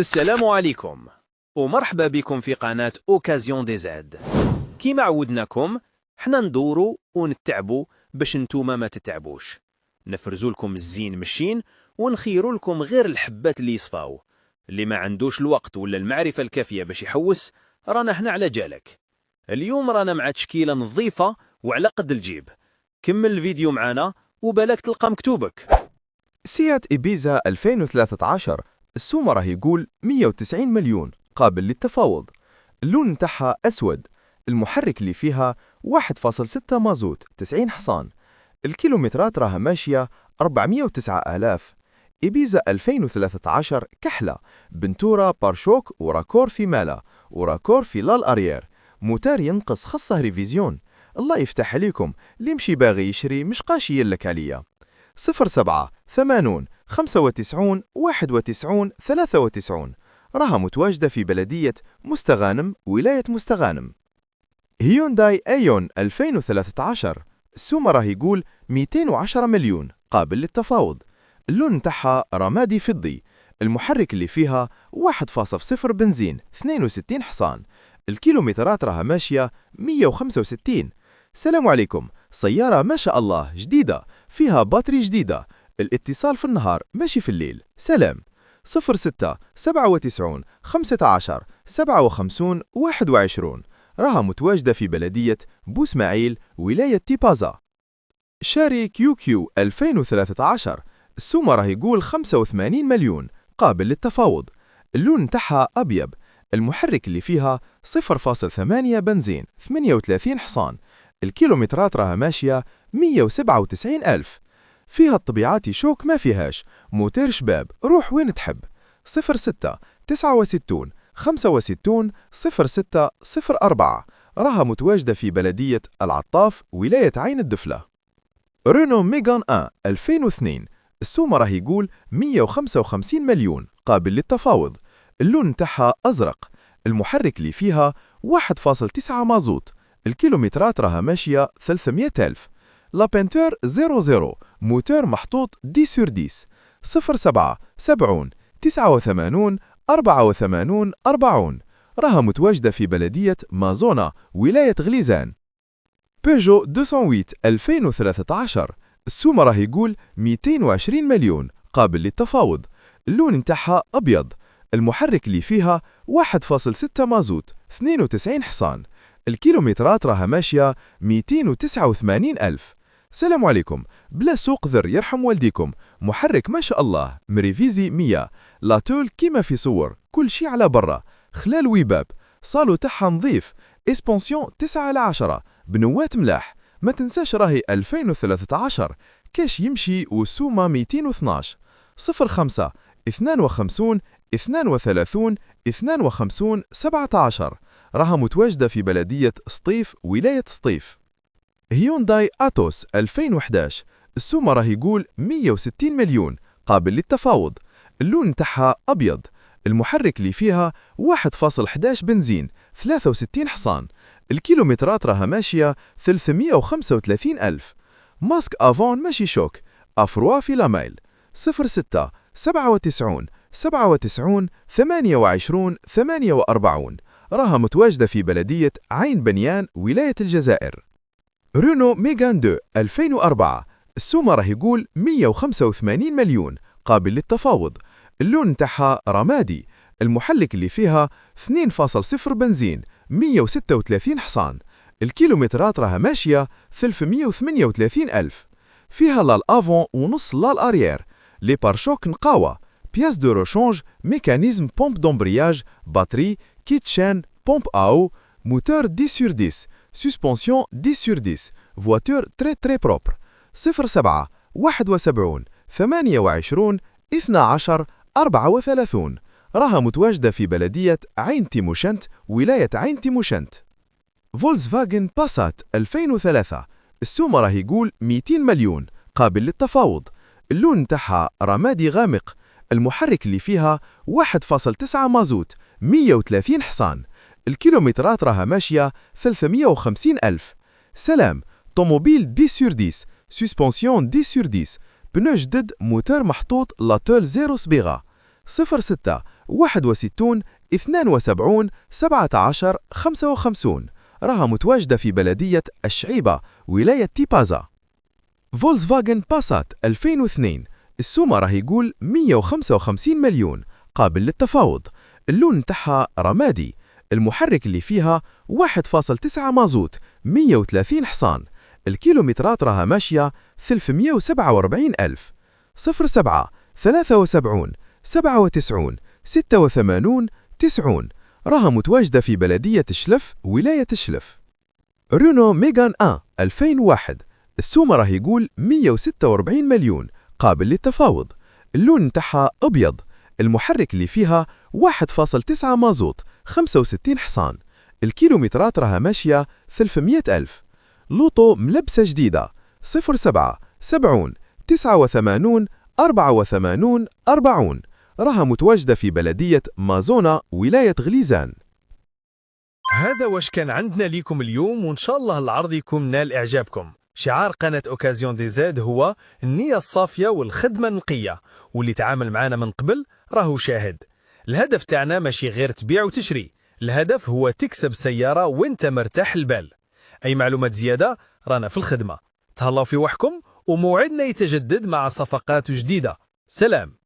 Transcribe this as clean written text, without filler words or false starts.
السلام عليكم ومرحبا بكم في قناة اوكازيون دي زاد. كيما عودناكم حنا ندورو ونتعبوا باش نتوما ما تتعبوش، نفرزو لكم الزين مشين ونخيرو لكم غير الحبات اللي يصفاو. اللي ما عندوش الوقت ولا المعرفة الكافية باش يحوس رانا هنا على جالك. اليوم رانا مع تشكيلة نظيفة وعلى قد الجيب. كمل الفيديو معانا وبالك تلقى مكتوبك. سيات إبيزا 2013 السومة راه يقول 190 مليون قابل للتفاوض. اللون نتاعها أسود. المحرك اللي فيها 1.6 مازوت 90 حصان. الكيلومترات راها ماشية 409,000. إبيزا 2013 كحلة بنتورة بارشوك وراكور في مالا وراكور في لال أريير. موتار ينقص خاصه ريفيزيون. الله يفتح عليكم اللي مشي باغي يشري مش قاش يلك عليا. 07 80 95 91 93 راها متواجدة في بلدية مستغانم ولاية مستغانم. هيونداي ايون 2013 السومة راه يقول 210 مليون قابل للتفاوض. اللون نتاعها رمادي فضي. المحرك اللي فيها 1.0 بنزين 62 حصان. الكيلومترات راها ماشية 165. سلام عليكم، سيارة ما شاء الله جديدة فيها باتري جديدة. الاتصال في النهار ماشي في الليل. سلام. 06 97 15 57 21 راها متواجدة في بلدية بوسماعيل ولاية تيبازا. شاري كيو كيو 2013 السومة راه يقول 85 مليون قابل للتفاوض. اللون نتاعها أبيض. المحرك اللي فيها 0.8 بنزين 38 حصان. الكيلومترات راها ماشية 197 ألف. فيها الطبيعات شوك ما فيهاش. موتير شباب روح وين تحب. 06 69 65 06 04 راها متواجدة في بلدية العطاف ولاية عين الدفلة. رونو ميغان 1 2002 السومة راه يقول 155 مليون قابل للتفاوض. اللون نتاعها أزرق. المحرك اللي فيها 1.9 مازوت. الكيلومترات راها ماشية 300 ألف. لا بنتور 00 موتور محطوط 10/10. 07 70 89 84 40 راها متواجدة في بلدية مازونا ولاية غليزان. بيجو 208 2013 السومة راه يقول 220 مليون قابل للتفاوض. اللون نتاعها أبيض. المحرك اللي فيها 1.6 مازوت 92 حصان. الكيلومترات راها ماشية 289 ألف. سلام عليكم، بلا سوق ذر يرحم والديكم. محرك ما شاء الله مريفيزي 100. لاتول كيما في صور كل شي على برا. خلال ويباب. صالو تاعها نظيف. اسبونسيون 9/10 بنوات ملاح. ما تنساش راهي 2013 كاش يمشي والسومة 212. 05 52 32 52 17 راها متواجدة في بلدية سطيف ولاية سطيف. هيونداي أتوس 2011 السومة راه يقول 160 مليون قابل للتفاوض. اللون نتاعها أبيض. المحرك اللي فيها 1.11 بنزين 63 حصان. الكيلومترات راها ماشية 335 ألف. ماسك أفون ماشي شوك. أفروا في لاميل. 06 97 97 28 48 راها متواجدة في بلدية عين بنيان ولاية الجزائر. رونو ميغان 2 2004 السومة راه يقول 185 مليون قابل للتفاوض. اللون نتاعها رمادي. المحرك اللي فيها 2.0 بنزين 136 حصان. الكيلومترات راها ماشية 338 ألف. فيها لال افون ونص لال اريير. لي بارشوك نقاوة. بياس دو روشونج ميكانيزم بومب دومبرياج باتري كيت شان بومب ااو موتور 10/10. سسبونسيون 10/10. فواتور تري بروبر. 07 71 28 12 34 راها متواجدة في بلدية عين تيموشنت ولاية عين تيموشنت. فولكسفاغن باسات 2003 السومة راه يقول 200 مليون قابل للتفاوض. اللون نتاعها رمادي غامق. المحرك اللي فيها 1.9 مازوت 130 حصان. الكيلومترات راها ماشية 350 ألف. سلام. طوموبيل 10/10. سسبونسيون 10/10. بنو جدد موتور محطوط لاتول 0 صبيغة. 06 61 72 17 55. راها متواجدة في بلدية الشعيبة ولاية تيبازا. فولكسفاغن باسات 2002 السومة راه يقول 155 مليون، قابل للتفاوض. اللون نتاعها رمادي. المحرك اللي فيها 1.9 مازوت 130 حصان. الكيلومترات راها ماشية 347 ألف. 07 73 97 86 90. راها متواجدة في بلدية شلف ولاية شلف. رونو ميغان 1 2001 السومة راه يقول 146 مليون، قابل للتفاوض. اللون نتاعها أبيض. المحرك اللي فيها 1.9 مازوت 65 حصان. الكيلومترات راها ماشية 300 ألف. لوطو ملبسة جديدة 07 70 89 84 40. راها متواجدة في بلدية مازونا ولاية غليزان. هذا واش كان عندنا ليكم اليوم، وإن شاء الله العرض يكون نال إعجابكم. شعار قناة أوكازيون دي زاد هو النية الصافية والخدمة النقية، واللي تعامل معنا من قبل راهو شاهد. الهدف تاعنا ماشي غير تبيع وتشري، الهدف هو تكسب سيارة وانت مرتاح البال. أي معلومات زيادة رانا في الخدمة. تهلاو في وحكم، وموعدنا يتجدد مع صفقات جديدة. سلام.